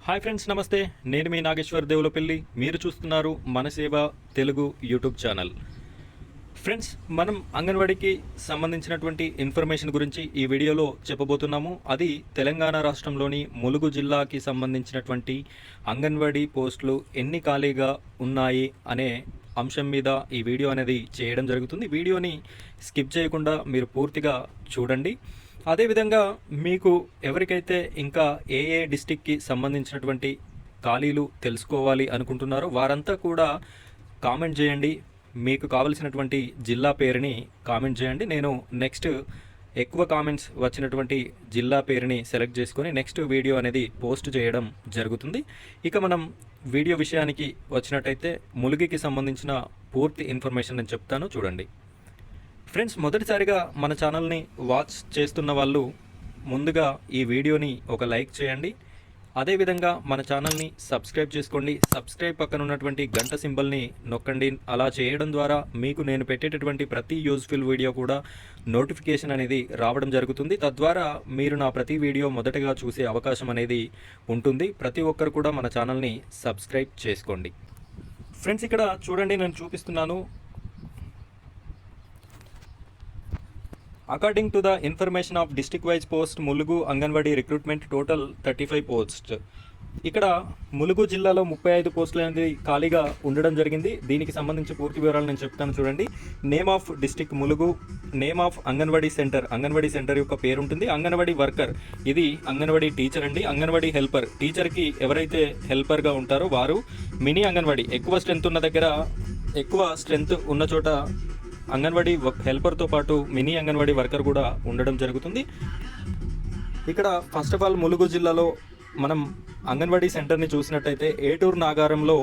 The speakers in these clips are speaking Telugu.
హాయ్ ఫ్రెండ్స్, నమస్తే. నేను మీ నాగేశ్వర్ దేవులపల్లి. మీరు చూస్తున్నారు మన సేవ తెలుగు యూట్యూబ్ ఛానల్. ఫ్రెండ్స్, మనం అంగన్వాడీకి సంబంధించినటువంటి ఇన్ఫర్మేషన్ గురించి ఈ వీడియోలో చెప్పబోతున్నాము. అది తెలంగాణ రాష్ట్రంలోని ములుగు జిల్లాకి సంబంధించినటువంటి అంగన్వాడీ పోస్టులు ఎన్ని ఖాళీగా ఉన్నాయి అనే అంశం మీద ఈ వీడియో అనేది చేయడం జరుగుతుంది. వీడియోని స్కిప్ చేయకుండా మీరు పూర్తిగా చూడండి. అదేవిధంగా మీకు ఎవరికైతే ఇంకా ఏ డిస్టిక్కి సంబంధించినటువంటి ఖాళీలు తెలుసుకోవాలి అనుకుంటున్నారో వారంతా కూడా కామెంట్ చేయండి. మీకు కావలసినటువంటి జిల్లా పేరుని కామెంట్ చేయండి. నేను నెక్స్ట్ ఎక్కువ కామెంట్స్ వచ్చినటువంటి జిల్లా పేరుని సెలెక్ట్ చేసుకొని నెక్స్ట్ వీడియో అనేది పోస్ట్ చేయడం జరుగుతుంది. ఇక మనం వీడియో విషయానికి వచ్చినట్టయితే ములుగుకి సంబంధించిన పూర్తి ఇన్ఫర్మేషన్ నేను చెప్తాను, చూడండి. ఫ్రెండ్స్, మొదటిసారిగా మన ఛానల్ని వాచ్ చేస్తున్న వాళ్ళు ముందుగా ఈ వీడియోని ఒక లైక్ చేయండి. అదేవిధంగా మన ఛానల్ని సబ్స్క్రైబ్ చేసుకోండి. సబ్స్క్రైబ్ పక్కన ఉన్నటువంటి గంట సింబల్ని నొక్కండి. అలా చేయడం ద్వారా మీకు నేను పెట్టేటటువంటి ప్రతి యూజ్ఫుల్ వీడియో కూడా నోటిఫికేషన్ అనేది రావడం జరుగుతుంది. తద్వారా మీరు నా ప్రతి వీడియో మొదటగా చూసే అవకాశం అనేది ఉంటుంది. ప్రతి ఒక్కరు కూడా మన ఛానల్ని సబ్స్క్రైబ్ చేసుకోండి. ఫ్రెండ్స్, ఇక్కడ చూడండి, నేను చూపిస్తున్నాను. According to the information of district wise post, Mulugu anganwadi recruitment total 35 post. ఇక్కడ ములుగు జిల్లాలో 35 పోస్టులు అనేది ఖాళీగా ఉండడం జరిగింది. దీనికి సంబంధించి పూర్తి వివరాలు నేను చెప్తాను, చూడండి. Name of district Mulugu, name of anganwadi centre, anganwadi centre యొక్క పేరు ఉంటుంది. అంగన్వాడీ వర్కర్, ఇది అంగన్వాడీ టీచర్ అండి. అంగన్వాడీ హెల్పర్, టీచర్కి ఎవరైతే హెల్పర్గా ఉంటారో వారు. మినీ అంగన్వాడీ, ఎక్కువ స్ట్రెంత్ ఉన్న దగ్గర, ఎక్కువ స్ట్రెంత్ ఉన్న చోట అంగన్వాడీ హెల్పర్తో పాటు మినీ అంగన్వాడీ వర్కర్ కూడా ఉండడం జరుగుతుంది. ఇక్కడ ఫస్ట్ ఆఫ్ ఆల్ ములుగు జిల్లాలో మనం అంగన్వాడీ సెంటర్ని చూసినట్టయితే ఏటూరు నాగారంలో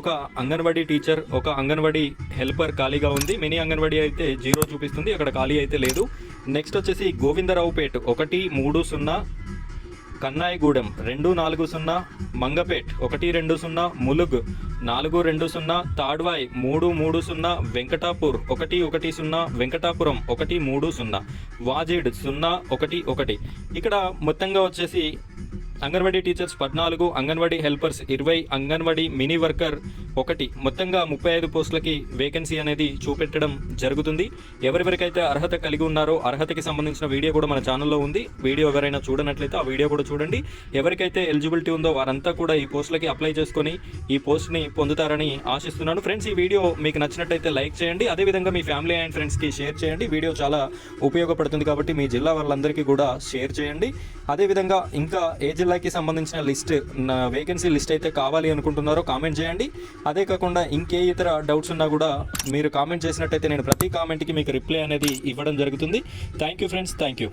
ఒక అంగన్వాడీ టీచర్, ఒక అంగన్వాడీ హెల్పర్ ఖాళీగా ఉంది. మినీ అంగన్వాడీ అయితే 0 చూపిస్తుంది, అక్కడ ఖాళీ అయితే లేదు. నెక్స్ట్ వచ్చేసి గోవిందరావుపేట్ 130, కన్నాయిగూడెం 240, మంగపేట్ 120, ములుగ్ 420, తాడ్వాయ్ 330, వెంకటాపూర్ 110, వెంకటాపురం 130, వాజేడ్ 011. ఇక్కడ మొత్తంగా వచ్చేసి anganwadi teachers 14, anganwadi helpers 20, anganwadi mini worker 1, మొత్తంగా 35 పోస్టులకి వేకెన్సీ అనేది చూపెట్టడం జరుగుతుంది. ఎవరెవరికైతే అర్హత కలిగి ఉన్నారో అర్హతకి సంబంధించిన వీడియో కూడా మన ఛానల్లో ఉంది. వీడియో ఎవరైనా చూడనట్లయితే ఆ వీడియో కూడా చూడండి. ఎవరికైతే ఎలిజిబిలిటీ ఉందో వారంతా కూడా ఈ పోస్టులకి అప్లై చేసుకొని ఈ పోస్ట్ని పొందుతారని ఆశిస్తున్నాను. ఫ్రెండ్స్, ఈ వీడియో మీకు నచ్చినట్లయితే లైక్ చేయండి. అదేవిధంగా మీ ఫ్యామిలీ అండ్ ఫ్రెండ్స్కి షేర్ చేయండి. వీడియో చాలా ఉపయోగపడుతుంది కాబట్టి మీ జిల్లా వాళ్ళందరికీ కూడా షేర్ చేయండి. అదేవిధంగా ఇంకా ఏ జిల్లాకి సంబంధించిన లిస్ట్, వేకెన్సీ లిస్ట్ అయితే కావాలి అనుకుంటున్నారో కామెంట్ చేయండి. అదే కాకుండా ఇంకే ఇతర డౌట్స్ ఉన్నా కూడా మీరు కామెంట్ చేసినట్టయితే నేను ప్రతి కామెంట్కి మీకు రిప్లై అనేది ఇవ్వడం జరుగుతుంది. Thank you friends, thank you.